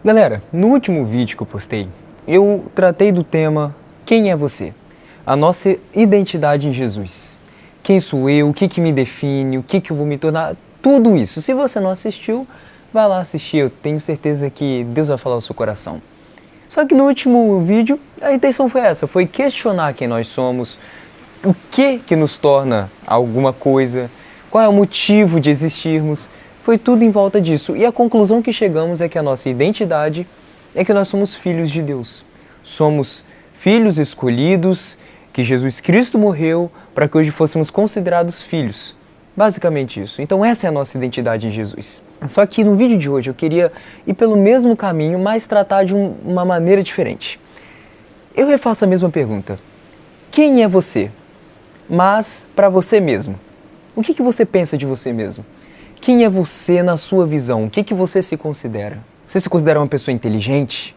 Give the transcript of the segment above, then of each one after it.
Galera, no último vídeo que eu postei, eu tratei do tema Quem é você? A nossa identidade em Jesus. Quem sou eu? O que me define? O que eu vou me tornar? Tudo isso. Se você não assistiu, vai lá assistir. Eu tenho certeza que Deus vai falar ao seu coração. Só que no último vídeo, a intenção foi essa. Foi questionar quem nós somos, o que nos torna alguma coisa, qual é o motivo de existirmos. Foi tudo em volta disso. E a conclusão que chegamos é que a nossa identidade é que nós somos filhos de Deus. Somos filhos escolhidos, que Jesus Cristo morreu para que hoje fôssemos considerados filhos. Basicamente isso. Então essa é a nossa identidade em Jesus. Só que no vídeo de hoje eu queria ir pelo mesmo caminho, mas tratar de uma maneira diferente. Eu refaço a mesma pergunta. Quem é você? Mas para você mesmo. O que você pensa de você mesmo? Quem é você na sua visão? O que você se considera? Você se considera uma pessoa inteligente?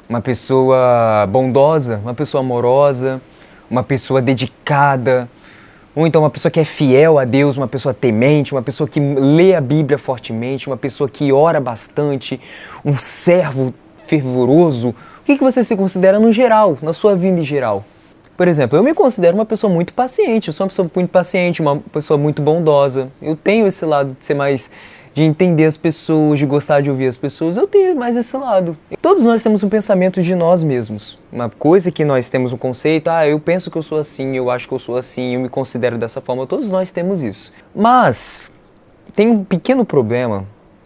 Uma pessoa bondosa? Uma pessoa amorosa? Uma pessoa dedicada? Ou então uma pessoa que é fiel a Deus, uma pessoa temente, uma pessoa que lê a Bíblia fortemente, uma pessoa que ora bastante, um servo fervoroso? O que você se considera no geral, na sua vida em geral? Por exemplo, eu me considero uma pessoa muito paciente, eu sou uma pessoa muito paciente, uma pessoa muito bondosa. Eu tenho esse lado de ser mais, de entender as pessoas, de gostar de ouvir as pessoas, eu tenho mais esse lado. Todos nós temos um pensamento de nós mesmos. Uma coisa que nós temos um conceito, eu penso que eu sou assim, eu acho que eu sou assim, eu me considero dessa forma, todos nós temos isso. Mas tem um pequeno problema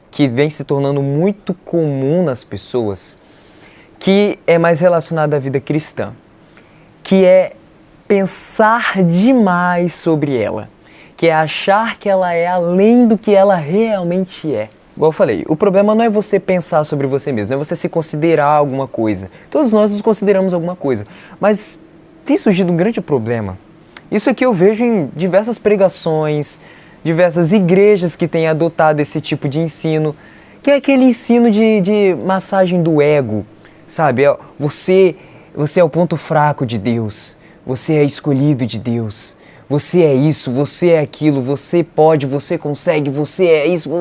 que vem se tornando muito comum nas pessoas, que é mais relacionado à vida cristã, que é pensar demais sobre ela, que é achar que ela é além do que ela realmente é. Igual eu falei, o problema não é você pensar sobre você mesmo, não é você se considerar alguma coisa. Todos nós nos consideramos alguma coisa, mas tem surgido um grande problema. Isso aqui eu vejo em diversas pregações, diversas igrejas que têm adotado esse tipo de ensino, que é aquele ensino de massagem do ego, sabe? Você é o ponto fraco de Deus, você é escolhido de Deus, você é isso, você é aquilo, você pode, você consegue, você é isso,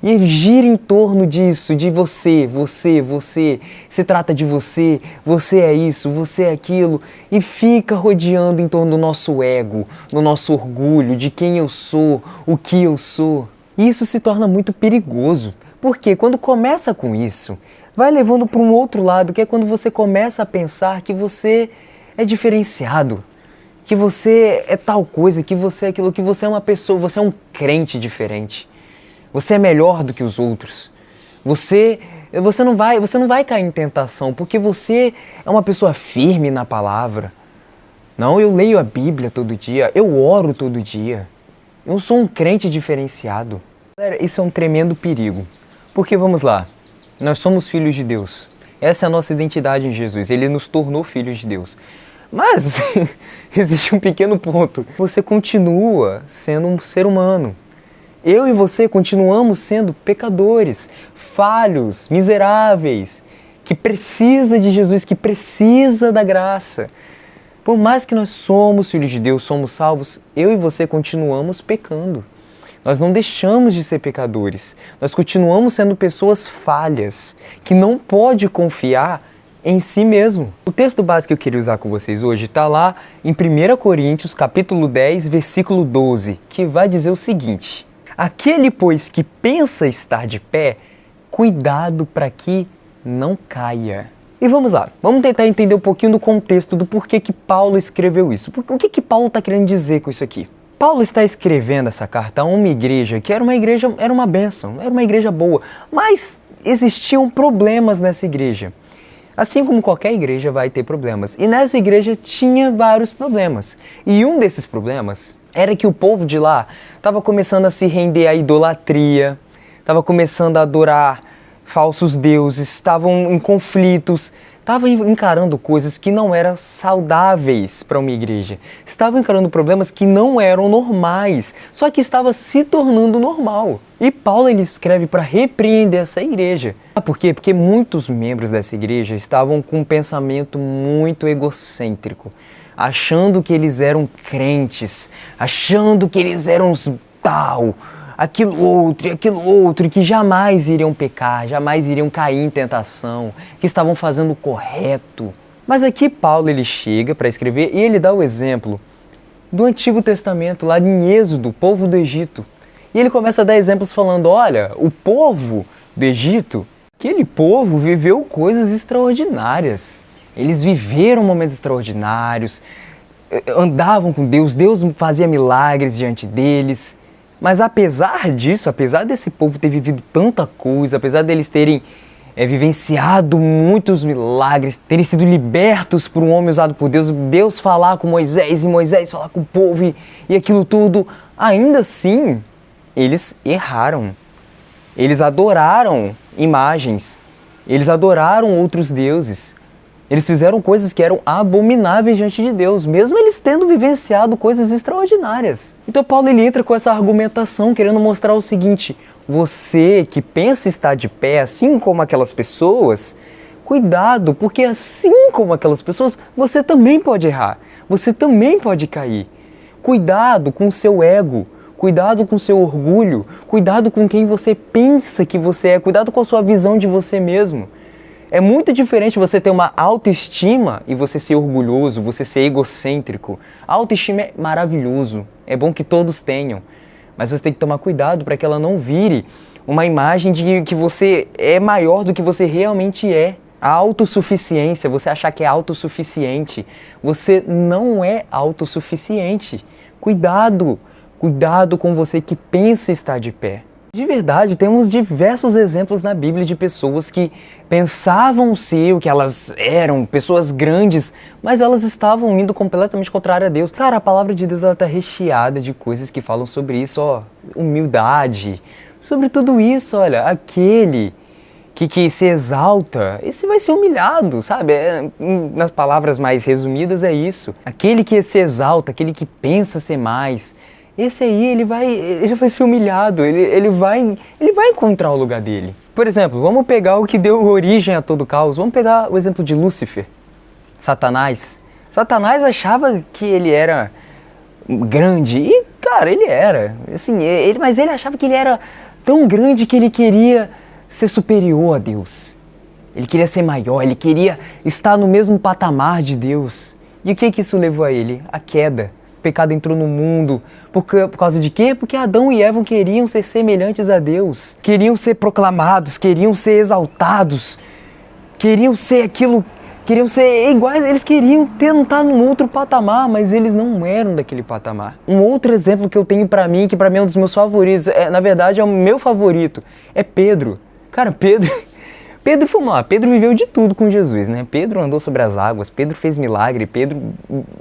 e gira em torno disso, de você, se trata de você é isso, você é aquilo, e fica rodeando em torno do nosso ego, do nosso orgulho, de quem eu sou, o que eu sou. E isso se torna muito perigoso, porque quando começa com isso, vai levando para um outro lado, que é quando você começa a pensar que você é diferenciado, que você é tal coisa, que você é aquilo, que você é uma pessoa, você é um crente diferente. Você é melhor do que os outros. Você não vai cair em tentação, porque você é uma pessoa firme na palavra. Não, eu leio a Bíblia todo dia, eu oro todo dia. Eu sou um crente diferenciado. Galera, isso é um tremendo perigo. Porque vamos lá, nós somos filhos de Deus. Essa é a nossa identidade em Jesus. Ele nos tornou filhos de Deus. Mas existe um pequeno ponto. Você continua sendo um ser humano. Eu e você continuamos sendo pecadores, falhos, miseráveis, que precisa de Jesus, que precisa da graça. Por mais que nós somos filhos de Deus, somos salvos, eu e você continuamos pecando. Nós não deixamos de ser pecadores, nós continuamos sendo pessoas falhas, que não pode confiar em si mesmo. O texto básico que eu queria usar com vocês hoje está lá em 1 Coríntios, capítulo 10, versículo 12, que vai dizer o seguinte: aquele, pois, que pensa estar de pé, cuidado para que não caia. E vamos lá, vamos tentar entender um pouquinho do contexto do porquê que Paulo escreveu isso. O que Paulo está querendo dizer com isso aqui? Paulo está escrevendo essa carta a uma igreja que era uma bênção, era uma igreja boa, mas existiam problemas nessa igreja. Assim como qualquer igreja vai ter problemas. E nessa igreja tinha vários problemas. E um desses problemas era que o povo de lá estava começando a se render à idolatria, estava começando a adorar falsos deuses, estavam em conflitos, estavam encarando coisas que não eram saudáveis para uma igreja. Estavam encarando problemas que não eram normais, só que estava se tornando normal. E Paulo ele escreve para repreender essa igreja. Por quê? Porque muitos membros dessa igreja estavam com um pensamento muito egocêntrico, achando que eles eram crentes, achando que eles eram tal, e aquilo outro, e que jamais iriam pecar, jamais iriam cair em tentação, que estavam fazendo o correto. Mas aqui Paulo ele chega para escrever e ele dá o exemplo do Antigo Testamento, lá em Êxodo, o povo do Egito. E ele começa a dar exemplos falando, olha, o povo do Egito, aquele povo viveu coisas extraordinárias. Eles viveram momentos extraordinários, andavam com Deus, Deus fazia milagres diante deles. Mas apesar disso, apesar desse povo ter vivido tanta coisa, apesar deles terem vivenciado muitos milagres, terem sido libertos por um homem usado por Deus, Deus falar com Moisés e Moisés falar com o povo e aquilo tudo, ainda assim, eles erraram. Eles adoraram imagens, eles adoraram outros deuses. Eles fizeram coisas que eram abomináveis diante de Deus, mesmo eles tendo vivenciado coisas extraordinárias. Então Paulo ele entra com essa argumentação, querendo mostrar o seguinte: você que pensa estar de pé, assim como aquelas pessoas, cuidado, porque assim como aquelas pessoas, você também pode errar, você também pode cair. Cuidado com o seu ego, cuidado com o seu orgulho, cuidado com quem você pensa que você é, cuidado com a sua visão de você mesmo. É muito diferente você ter uma autoestima e você ser orgulhoso, você ser egocêntrico. A autoestima é maravilhoso, é bom que todos tenham, mas você tem que tomar cuidado para que ela não vire uma imagem de que você é maior do que você realmente é. A autossuficiência, você achar que é autossuficiente, você não é autossuficiente. Cuidado, cuidado com você que pensa estar de pé. De verdade, temos diversos exemplos na Bíblia de pessoas que pensavam ser o que elas eram, pessoas grandes, mas elas estavam indo completamente contrário a Deus. Cara, a palavra de Deus está recheada de coisas que falam sobre isso, ó, humildade, sobre tudo isso, olha, aquele que se exalta, esse vai ser humilhado, sabe? Nas palavras mais resumidas é isso. Aquele que se exalta, aquele que pensa ser mais, esse aí ele vai ser humilhado, ele vai encontrar o lugar dele. Por exemplo, vamos pegar o que deu origem a todo o caos, vamos pegar o exemplo de Lúcifer, Satanás. Satanás achava que ele era grande, e cara, ele era, assim, mas ele achava que ele era tão grande que ele queria ser superior a Deus. Ele queria ser maior, ele queria estar no mesmo patamar de Deus. E o que isso levou a ele? A queda. O pecado entrou no mundo. Por causa de quê? Porque Adão e Eva queriam ser semelhantes a Deus. Queriam ser proclamados, queriam ser exaltados. Queriam ser aquilo, queriam ser iguais. Eles queriam tentar num outro patamar, mas eles não eram daquele patamar. Um outro exemplo que eu tenho pra mim, que pra mim é um dos meus favoritos, na verdade é o meu favorito, é Pedro. Cara, Pedro, vamos lá, Pedro viveu de tudo com Jesus, né? Pedro andou sobre as águas, Pedro fez milagre, Pedro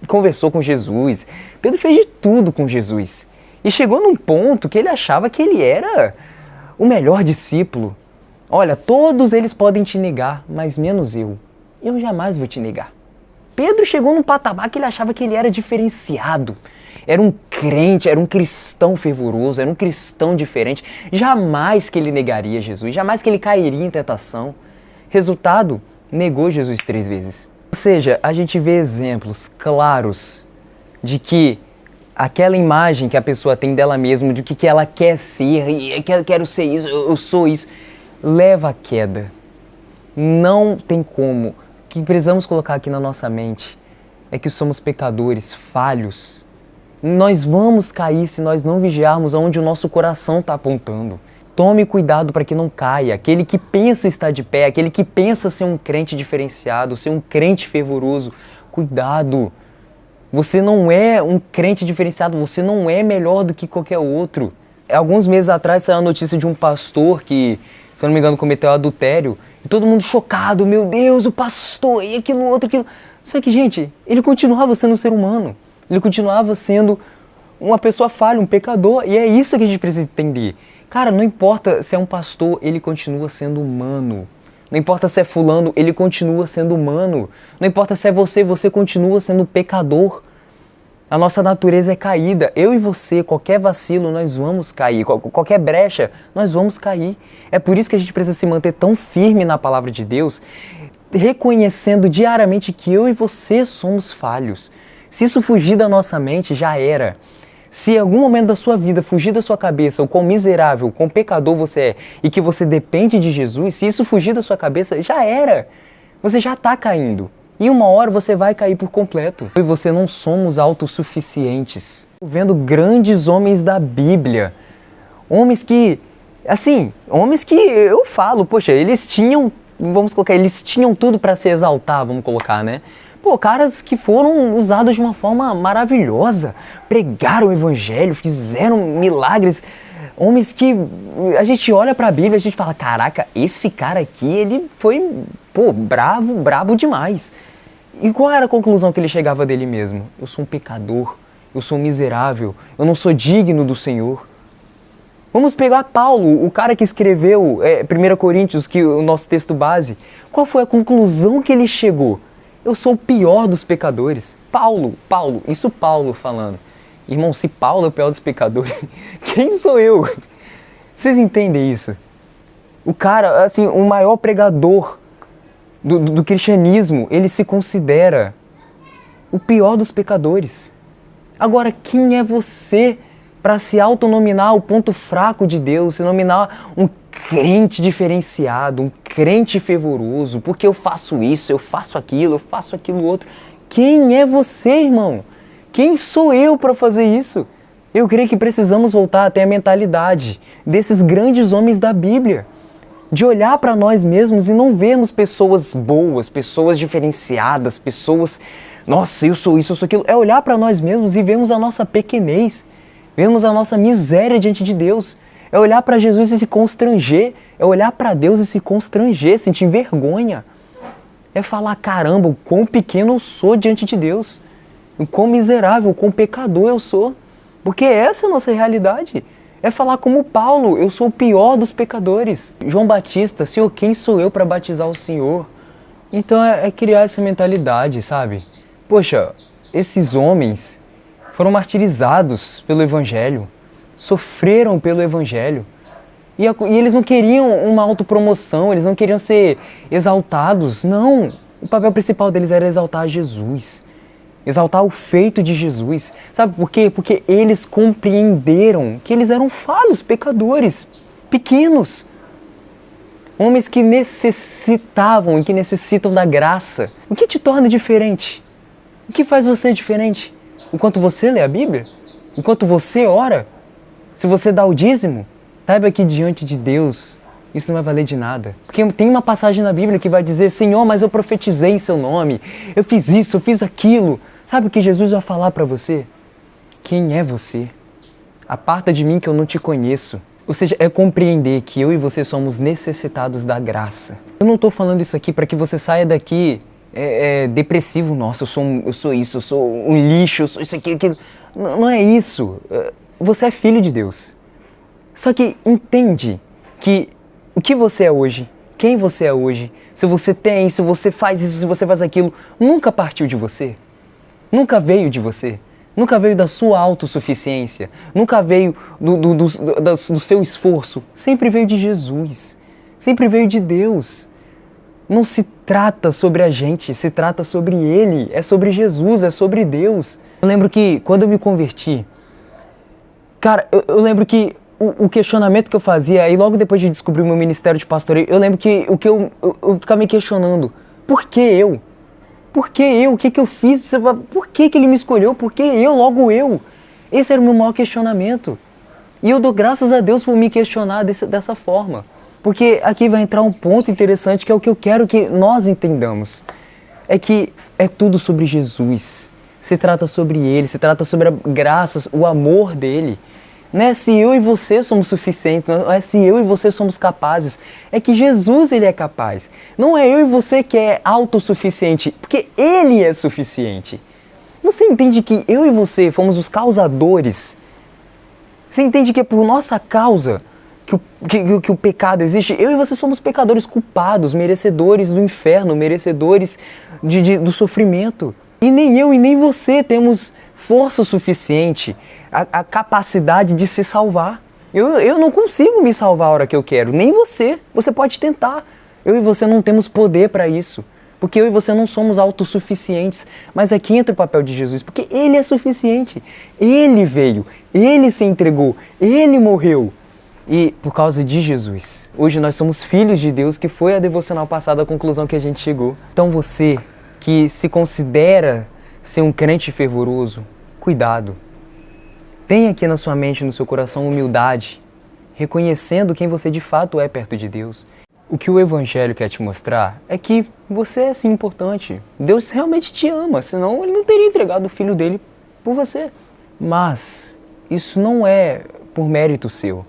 conversou com Jesus, Pedro fez de tudo com Jesus. E chegou num ponto que ele achava que ele era o melhor discípulo. Olha, todos eles podem te negar, mas menos eu. Eu jamais vou te negar. Pedro chegou num patamar que ele achava que ele era diferenciado. Era um crente, era um cristão fervoroso, era um cristão diferente. Jamais que ele negaria Jesus, jamais que ele cairia em tentação. Resultado, negou Jesus 3 vezes. Ou seja, a gente vê exemplos claros de que aquela imagem que a pessoa tem dela mesma, de que ela quer ser, e eu quero ser isso, eu sou isso, leva à queda. Não tem como. O que precisamos colocar aqui na nossa mente é que somos pecadores, falhos. Nós vamos cair se nós não vigiarmos aonde o nosso coração está apontando. Tome cuidado para que não caia. Aquele que pensa estar de pé, aquele que pensa ser um crente diferenciado, ser um crente fervoroso, cuidado. Você não é um crente diferenciado, você não é melhor do que qualquer outro. Alguns meses atrás saiu a notícia de um pastor que, se eu não me engano, cometeu adultério. E todo mundo chocado, meu Deus, o pastor, e aquilo, outro, aquilo. Só que, gente, ele continuava sendo um ser humano. Ele continuava sendo uma pessoa falha, um pecador. E é isso que a gente precisa entender. Cara, não importa se é um pastor, ele continua sendo humano. Não importa se é fulano, ele continua sendo humano. Não importa se é você, você continua sendo pecador. A nossa natureza é caída. Eu e você, qualquer vacilo, nós vamos cair. Qualquer brecha, nós vamos cair. É por isso que a gente precisa se manter tão firme na palavra de Deus, reconhecendo diariamente que eu e você somos falhos. Se isso fugir da nossa mente, já era. Se em algum momento da sua vida fugir da sua cabeça o quão miserável, o quão pecador você é e que você depende de Jesus, se isso fugir da sua cabeça, já era. Você já está caindo. E uma hora você vai cair por completo. Eu e você não somos autossuficientes. Vendo grandes homens da Bíblia, homens que, assim, homens que eu falo, poxa, eles tinham, vamos colocar, eles tinham tudo para se exaltar, vamos colocar, né? Pô, caras que foram usados de uma forma maravilhosa, pregaram o evangelho, fizeram milagres, homens que a gente olha para a Bíblia e a gente fala, caraca, esse cara aqui, ele foi, pô, brabo demais. E qual era a conclusão que ele chegava dele mesmo? Eu sou um pecador, eu sou um miserável, eu não sou digno do Senhor. Vamos pegar Paulo, o cara que escreveu 1 Coríntios, que o nosso texto base. Qual foi a conclusão que ele chegou? Eu sou o pior dos pecadores. Paulo, isso Paulo falando. Irmão, se Paulo é o pior dos pecadores, quem sou eu? Vocês entendem isso? O cara, assim, o maior pregador do cristianismo, ele se considera o pior dos pecadores. Agora, quem é você para se autonominar o ponto fraco de Deus, se nominar um crente diferenciado, um crente fervoroso, porque eu faço isso, eu faço aquilo outro. Quem é você, irmão? Quem sou eu para fazer isso? Eu creio que precisamos voltar a ter a mentalidade desses grandes homens da Bíblia, de olhar para nós mesmos e não vermos pessoas boas, pessoas diferenciadas, pessoas, nossa, eu sou isso, eu sou aquilo. É olhar para nós mesmos e vermos a nossa pequenez, vermos a nossa miséria diante de Deus. É olhar para Jesus e se constranger. É olhar para Deus e se constranger, sentir vergonha. É falar, caramba, o quão pequeno eu sou diante de Deus. O quão miserável, o quão pecador eu sou. Porque essa é a nossa realidade. É falar como Paulo, eu sou o pior dos pecadores. João Batista, Senhor, quem sou eu para batizar o Senhor? Então é criar essa mentalidade, sabe? Poxa, esses homens foram martirizados pelo Evangelho, sofreram pelo Evangelho. E eles não queriam uma autopromoção, eles não queriam ser exaltados. Não, o papel principal deles era exaltar Jesus, exaltar o feito de Jesus. Sabe por quê? Porque eles compreenderam que eles eram falhos, pecadores, pequenos. Homens que necessitavam e que necessitam da graça. O que te torna diferente? O que faz você diferente? Enquanto você lê a Bíblia? Enquanto você ora? Se você dá o dízimo? Saiba que diante de Deus isso não vai valer de nada. Porque tem uma passagem na Bíblia que vai dizer, Senhor, mas eu profetizei em seu nome, eu fiz isso, eu fiz aquilo. Sabe o que Jesus vai falar para você? Quem é você? Aparta de mim que eu não te conheço. Ou seja, é compreender que eu e você somos necessitados da graça. Eu não estou falando isso aqui para que você saia daqui depressivo. Nossa, eu sou isso, eu sou um lixo, eu sou isso aqui, aquilo. Não é isso. Você é filho de Deus. Só que entende que o que você é hoje, quem você é hoje, se você tem, se você faz isso, se você faz aquilo, nunca partiu de você. Nunca veio de você. Nunca veio da sua autossuficiência. Nunca veio do seu esforço. Sempre veio de Jesus. Sempre veio de Deus. Não se trata sobre a gente, se trata sobre Ele. É sobre Jesus, é sobre Deus. Eu lembro que quando eu me converti, cara, eu lembro que o questionamento que eu fazia, e logo depois de descobrir o meu ministério de pastoreio, eu lembro que eu ficava me questionando, por que eu? Por que eu? O que eu fiz? Por que ele me escolheu? Por que eu? Logo eu? Esse era o meu maior questionamento. E eu dou graças a Deus por me questionar dessa forma. Porque aqui vai entrar um ponto interessante que é o que eu quero que nós entendamos. É que é tudo sobre Jesus. Se trata sobre Ele, se trata sobre a graça, o amor dEle. Não é se eu e você somos suficientes, não é se eu e você somos capazes. É que Jesus, Ele é capaz. Não é eu e você que é autossuficiente, porque Ele é suficiente. Você entende que eu e você fomos os causadores? Você entende que é por nossa causa que o pecado existe? Eu e você somos pecadores culpados, merecedores do inferno, merecedores do sofrimento. E nem eu e nem você temos força suficiente, a capacidade de se salvar. Eu não consigo me salvar a hora que eu quero, nem você. Você pode tentar. Eu e você não temos poder para isso. porque eu e você não somos autossuficientes, mas aqui entra o papel de Jesus, porque Ele é suficiente, Ele veio, Ele se entregou, Ele morreu. E por causa de Jesus, hoje nós somos filhos de Deus, que foi a devocional passada a conclusão que a gente chegou. Então você que se considera ser um crente fervoroso, cuidado. Tenha aqui na sua mente e no seu coração humildade, reconhecendo quem você de fato é perto de Deus. O que o Evangelho quer te mostrar é que você é sim importante. Deus realmente te ama, senão Ele não teria entregado o Filho dele por você. Mas isso não é por mérito seu.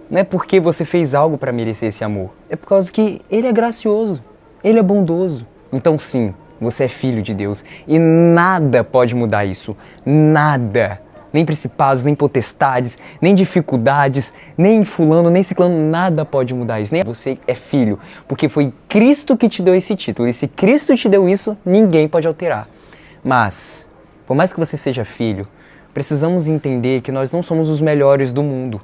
Não é porque você fez algo para merecer esse amor. É por causa que Ele é gracioso, Ele é bondoso. Então sim, você é filho de Deus e nada pode mudar isso. Nada. Nem principados, nem potestades, nem dificuldades, nem fulano, nem ciclano, nada pode mudar isso. Nem você é filho, porque foi Cristo que te deu esse título. E se Cristo te deu isso, ninguém pode alterar. Mas, por mais que você seja filho, precisamos entender que nós não somos os melhores do mundo.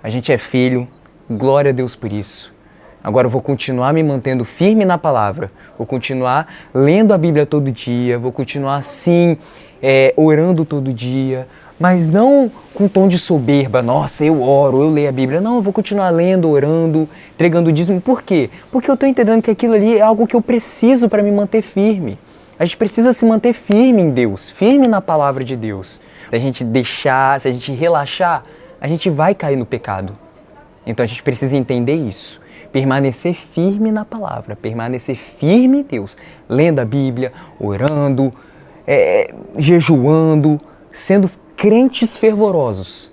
A gente é filho, glória a Deus por isso. Agora eu vou continuar me mantendo firme na palavra, vou continuar lendo a Bíblia todo dia, vou continuar sim, orando todo dia, mas não com tom de soberba, nossa, eu oro, eu leio a Bíblia. Não, eu vou continuar lendo, orando, entregando o dízimo. Por quê? Porque eu estou entendendo que aquilo ali é algo que eu preciso para me manter firme. A gente precisa se manter firme em Deus, firme na palavra de Deus. Se a gente deixar, se a gente relaxar, a gente vai cair no pecado. Então a gente precisa entender isso. Permanecer firme na palavra, permanecer firme em Deus, lendo a Bíblia, orando, jejuando, sendo crentes fervorosos.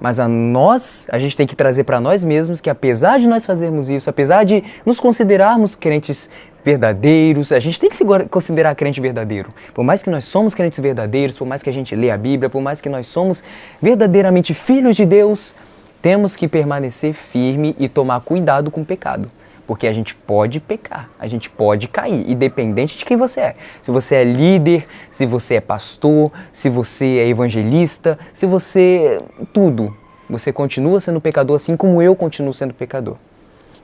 Mas a gente tem que trazer para nós mesmos que apesar de nós fazermos isso, apesar de nos considerarmos crentes verdadeiros, a gente tem que se considerar crente verdadeiro. Por mais que nós somos crentes verdadeiros, por mais que a gente lê a Bíblia, por mais que nós somos verdadeiramente filhos de Deus, temos que permanecer firme e tomar cuidado com o pecado. Porque a gente pode pecar, a gente pode cair, independente de quem você é. Se você é líder, se você é pastor, se você é evangelista, se você... tudo. Você continua sendo pecador assim como eu continuo sendo pecador.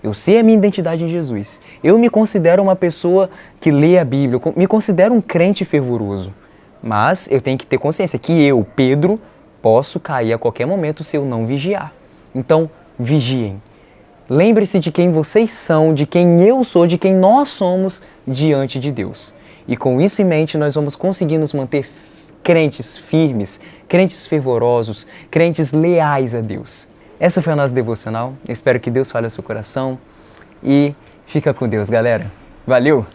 Eu sei a minha identidade em Jesus. Eu me considero uma pessoa que lê a Bíblia, eu me considero um crente fervoroso. Mas eu tenho que ter consciência que eu, Pedro, posso cair a qualquer momento se eu não vigiar. Então, vigiem. Lembre-se de quem vocês são, de quem eu sou, de quem nós somos diante de Deus. E com isso em mente, nós vamos conseguir nos manter crentes firmes, crentes fervorosos, crentes leais a Deus. Essa foi a nossa devocional. Eu espero que Deus fale ao seu coração e fica com Deus, galera. Valeu!